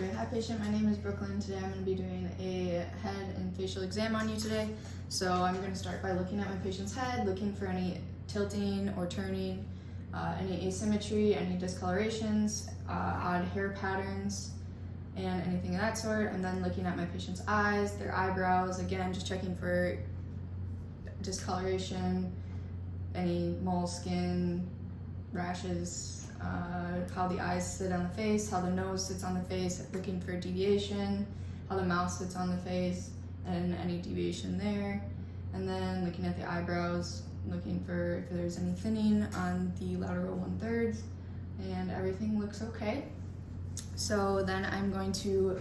Okay, hi patient, my name is Brooklyn. Today I'm going to be doing a head and facial exam on you today. So I'm going to start by looking at my patient's head, looking for any tilting or turning, any asymmetry, any discolorations, odd hair patterns, and anything of that sort. And then looking at my patient's eyes, their eyebrows, again just checking for discoloration, any mole skin, rashes, how the eyes sit on the face, how the nose sits on the face, looking for deviation, how the mouth sits on the face, and any deviation there. And then looking at the eyebrows, looking for if there's any thinning on the lateral 1/3, and everything looks okay. So then I'm going to,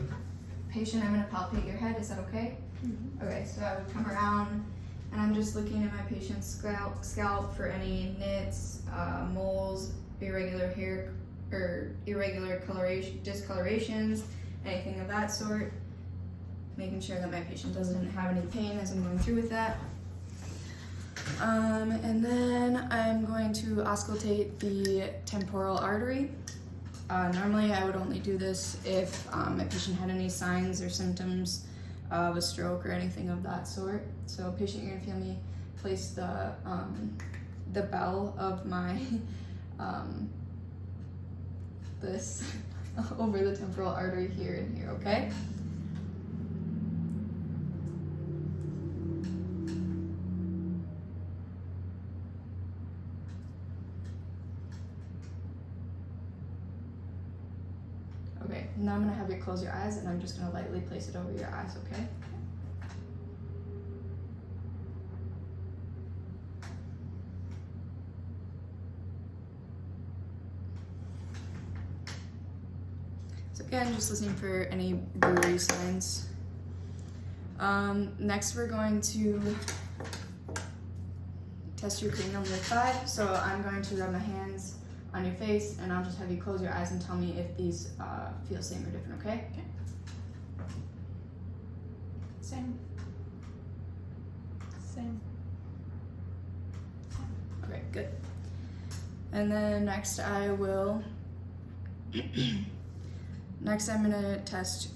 patient, I'm going to palpate your head, is that okay? Mm-hmm. Okay, so I would come around and I'm just looking at my patient's scalp for any nits, moles, irregular hair or irregular discolorations, anything of that sort, making sure that my patient doesn't have any pain as I'm going through with that. And then I'm going to auscultate the temporal artery. Normally I would only do this if my patient had any signs or symptoms of a stroke or anything of that sort. So patient, you're gonna feel me place the bell of my this over the temporal artery here and here, okay? Okay, now I'm gonna have you close your eyes and I'm just gonna lightly place it over your eyes, okay? So again, just listening for any brewery signs. Next we're going to test your cranial nerve 5. So I'm going to rub my hands on your face and I'll just have you close your eyes and tell me if these feel same or different, okay? Okay. Same. Same. Okay, good. And then next I will next I'm gonna test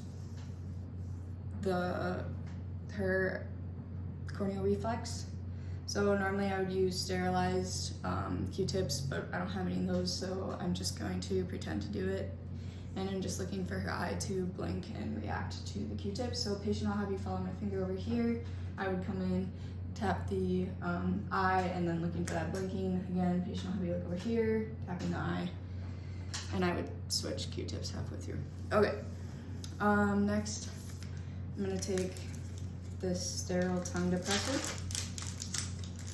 her corneal reflex. So normally I would use sterilized Q-tips, but I don't have any of those, so I'm just going to pretend to do it. And I'm just looking for her eye to blink and react to the Q-tip. So patient, I'll have you follow my finger over here. I would come in, tap the eye, and then looking for that blinking. Again, patient, I'll have you look over here, tapping the eye, and I would switch Q-tips halfway through. Okay, next I'm gonna take this sterile tongue depressor.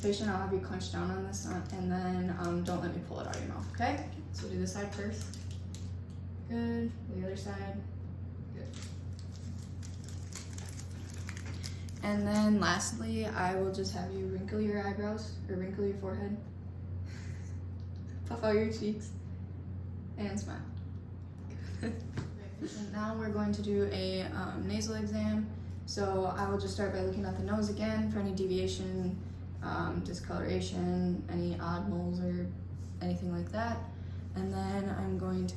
Patient, I'll have you clench down on this and then don't let me pull it out of your mouth, okay? So do this side first. Good, the other side, good. And then lastly, I will just have you wrinkle your eyebrows or wrinkle your forehead. Puff out your cheeks and smile. Now we're going to do a nasal exam. So I will just start by looking at the nose again for any deviation, discoloration, any odd moles or anything like that. And then I'm going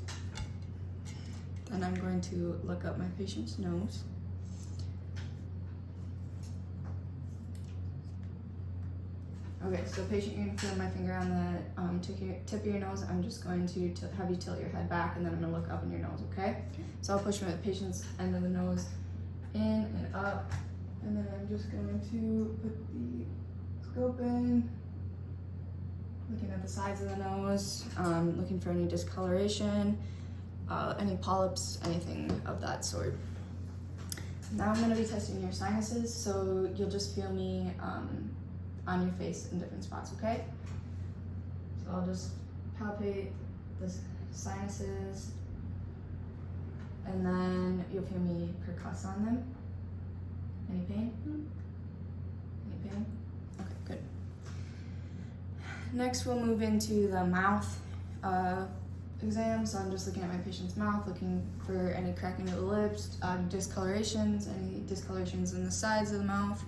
to look up my patient's nose. Okay, so patient, you're gonna feel my finger on the tip of your nose. I'm just going to have you tilt your head back and then I'm gonna look up in your nose, okay? So I'll push my patient's end of the nose in and up, and then I'm just going to put the scope in, looking at the sides of the nose, looking for any discoloration, any polyps, anything of that sort. Now I'm gonna be testing your sinuses, so you'll just feel me on your face in different spots, okay? So I'll just palpate the sinuses, and then you'll feel me percuss on them. Any pain? Any pain? Okay, good. Next we'll move into the mouth exam. So I'm just looking at my patient's mouth, looking for any cracking of the lips, discolorations, any discolorations in the sides of the mouth.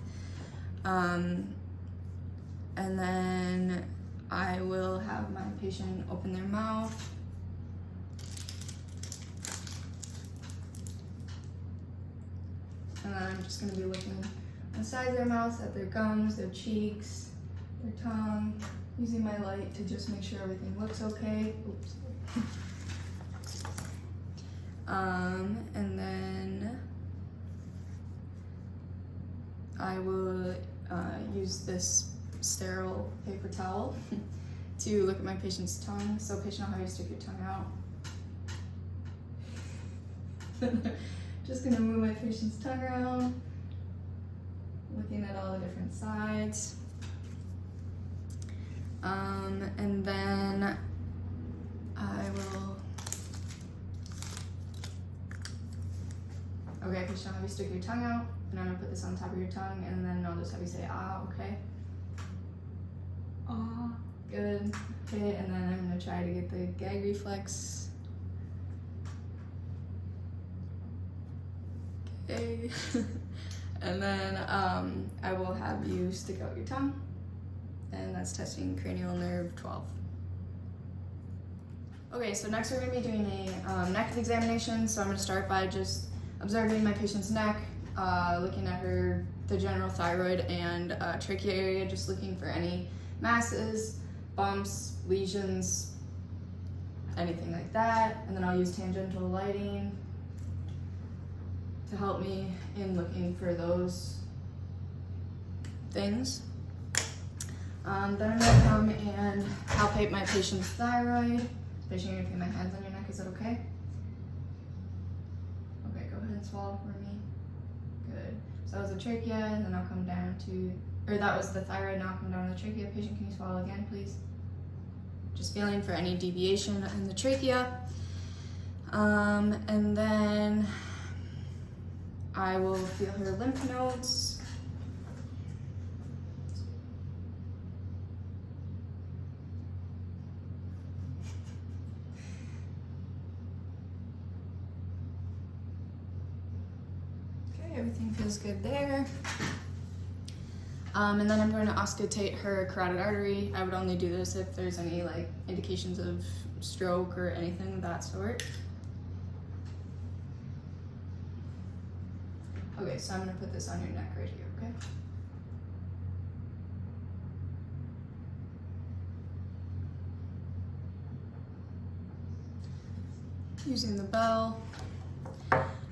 And then I will have my patient open their mouth and then I'm just gonna be looking on the sides of their mouth, at their gums, their cheeks, their tongue, using my light to just make sure everything looks okay. Oops. And then I will use this sterile paper towel to look at my patient's tongue. So patient, I'll have you stick your tongue out. Just gonna move my patient's tongue around, looking at all the different sides. And then I will, okay, patient, I'll have you stick your tongue out, and I'm gonna put this on top of your tongue, and then I'll just have you say, ah, okay? Ah, good. Okay, and then I'm gonna try to get the gag reflex. Okay. And then I will have you stick out your tongue, and that's testing cranial nerve 12. Okay, so next we're gonna be doing a neck examination. So I'm gonna start by just observing my patient's neck, looking at the general thyroid and trachea area, just looking for any masses, bumps, lesions, anything like that. And then I'll use tangential lighting to help me in looking for those things. Then I'm gonna come and palpate my patient's thyroid. Patient, you're gonna put my hands on your neck, is that okay? Okay, go ahead and swallow for me. Good. So that was the trachea, and then I'll come down to, or that was the thyroid, now I'll come down to the trachea. Patient, can you swallow again, please? Just feeling for any deviation in the trachea. And then I will feel her lymph nodes. Everything feels good there. And then I'm going to auscultate her carotid artery. I would only do this if there's any like indications of stroke or anything of that sort. Okay, so I'm going to put this on your neck right here, okay? Using the bell.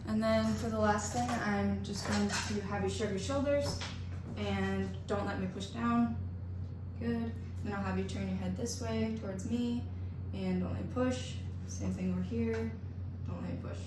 And then for the last thing, I'm just going to have you shrug your shoulders and don't let me push down. Good. Then I'll have you turn your head this way towards me and don't let me push. Same thing over here. Don't let me push.